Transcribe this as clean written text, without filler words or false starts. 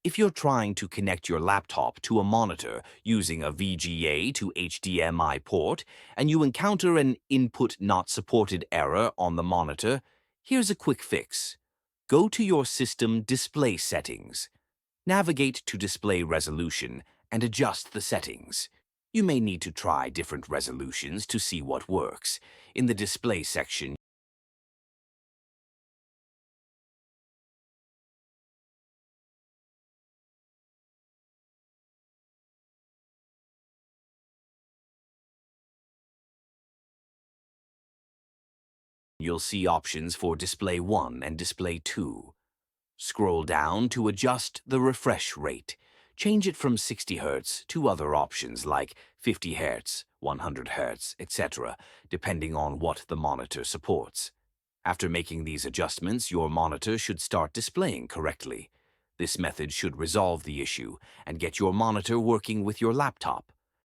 If you're trying to connect your laptop to a monitor using a VGA to HDMI port and you encounter an input not supported error on the monitor, here's a quick fix. Go to your system display settings. Navigate to display resolution and adjust the settings. You may need to try different resolutions to see what works. In the display section, you'll see options for Display 1 and Display 2. Scroll down to adjust the refresh rate. Change it from 60 Hz to other options like 50 Hz, 100 Hz, etc., depending on what the monitor supports. After making these adjustments, your monitor should start displaying correctly. This method should resolve the issue and get your monitor working with your laptop.